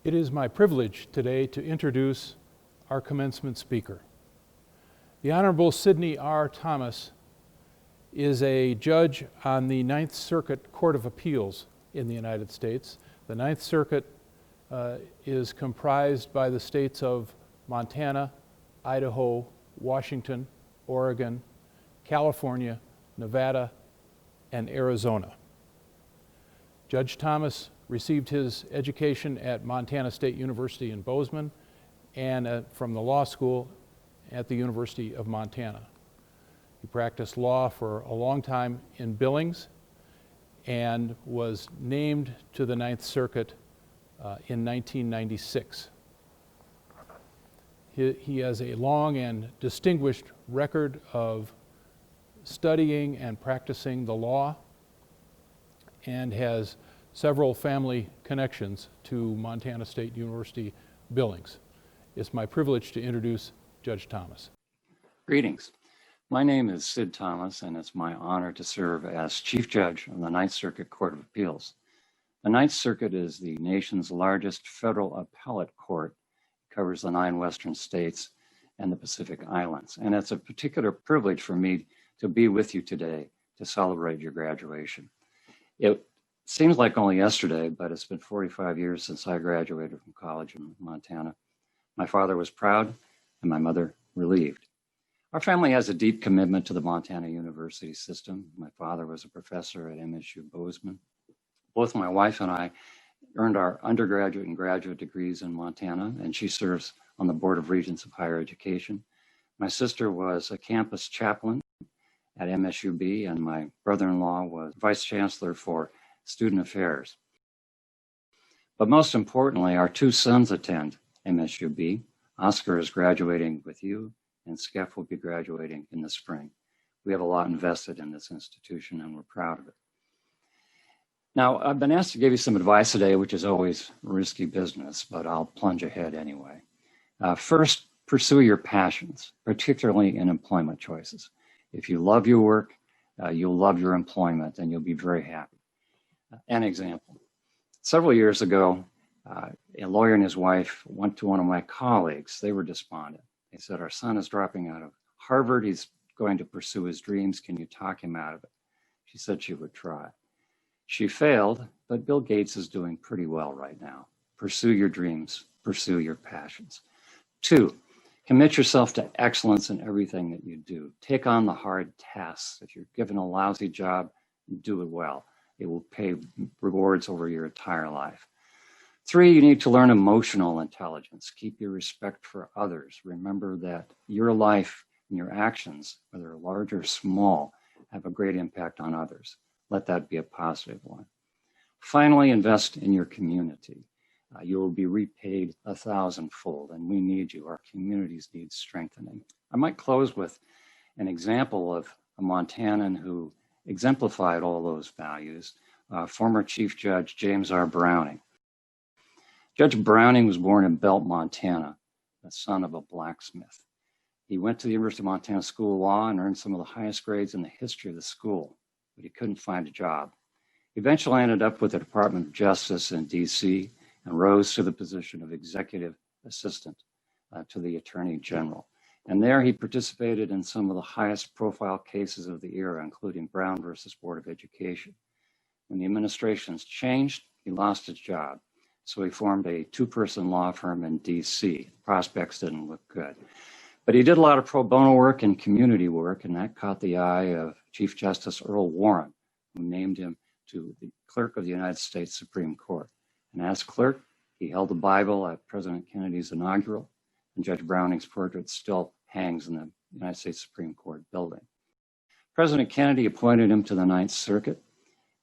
It is my privilege today to introduce our commencement speaker. The Honorable Sidney R. Thomas is a judge on the Ninth Circuit Court of Appeals in the United States. The Ninth Circuit is comprised by the states of Montana, Idaho, Washington, Oregon, California, Nevada, and Arizona. Judge Thomas received his education at Montana State University in Bozeman and from the law school at the University of Montana. He practiced law for a long time in Billings and was named to the Ninth Circuit in 1996. He has a long and distinguished record of studying and practicing the law and has several family connections to Montana State University Billings. It's my privilege to introduce Judge Thomas. Greetings. My name is Sid Thomas, and it's my honor to serve as Chief Judge of the Ninth Circuit Court of Appeals. The Ninth Circuit is the nation's largest federal appellate court. It covers the 9 western states and the Pacific Islands. And it's a particular privilege for me to be with you today to celebrate your graduation. It seems like only yesterday, but it's been 45 years since I graduated from college in Montana. My father was proud and my mother relieved. Our family has a deep commitment to the Montana University system. My father was a professor at MSU Bozeman. Both my wife and I earned our undergraduate and graduate degrees in Montana, and she serves on the Board of Regents of Higher Education. My sister was a campus chaplain at MSUB, and my brother-in-law was vice chancellor for student affairs. But most importantly, our 2 sons attend MSUB. Oscar is graduating with you, and Skeff will be graduating in the spring. We have a lot invested in this institution, and we're proud of it. Now, I've been asked to give you some advice today, which is always risky business, but I'll plunge ahead anyway. First, pursue your passions, particularly in employment choices. If you love your work, you'll love your employment, and you'll be very happy. An example. Several years ago, a lawyer and his wife went to one of my colleagues. They were despondent. They said, "Our son is dropping out of Harvard. He's going to pursue his dreams. Can you talk him out of it?" She said she would try. She failed, but Bill Gates is doing pretty well right now. Pursue your dreams. Pursue your passions. 2, commit yourself to excellence in everything that you do. Take on the hard tasks. If you're given a lousy job, do it well. It will pay rewards over your entire life. 3, you need to learn emotional intelligence. Keep your respect for others. Remember that your life and your actions, whether large or small, have a great impact on others. Let that be a positive one. Finally, invest in your community. You will be repaid 1,000-fold, and we need you. Our communities need strengthening. I might close with an example of a Montanan who exemplified all those values, former Chief Judge James R. Browning. Judge Browning was born in Belt, Montana, the son of a blacksmith. He went to the University of Montana School of Law and earned some of the highest grades in the history of the school, but he couldn't find a job. He eventually ended up with the Department of Justice in DC and rose to the position of executive assistant to the Attorney General. And there he participated in some of the highest profile cases of the era, including Brown versus Board of Education. When the administrations changed, he lost his job. So he formed a 2-person law firm in DC. Prospects didn't look good. But he did a lot of pro bono work and community work, and that caught the eye of Chief Justice Earl Warren, who named him to the clerk of the United States Supreme Court. And as clerk, he held the Bible at President Kennedy's inaugural, and Judge Browning's portrait still hangs in the United States Supreme Court building. President Kennedy appointed him to the Ninth Circuit,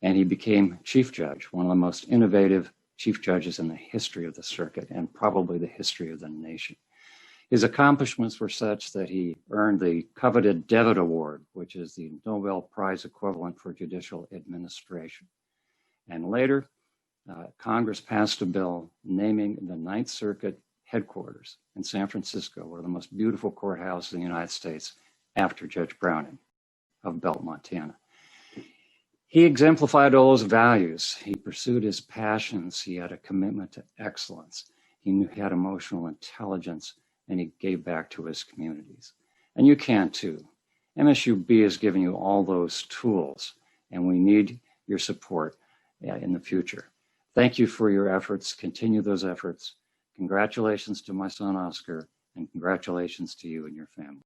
and he became Chief Judge, one of the most innovative Chief Judges in the history of the circuit and probably the history of the nation. His accomplishments were such that he earned the coveted Devitt Award, which is the Nobel Prize equivalent for judicial administration. And later, Congress passed a bill naming the Ninth Circuit headquarters in San Francisco, one of the most beautiful courthouses in the United States, after Judge Browning of Belt, Montana. He exemplified all those values. He pursued his passions. He had a commitment to excellence. He had emotional intelligence, and he gave back to his communities. And you can too. MSUB has given you all those tools, and we need your support in the future. Thank you for your efforts. Continue those efforts. Congratulations to my son, Oscar, and congratulations to you and your family.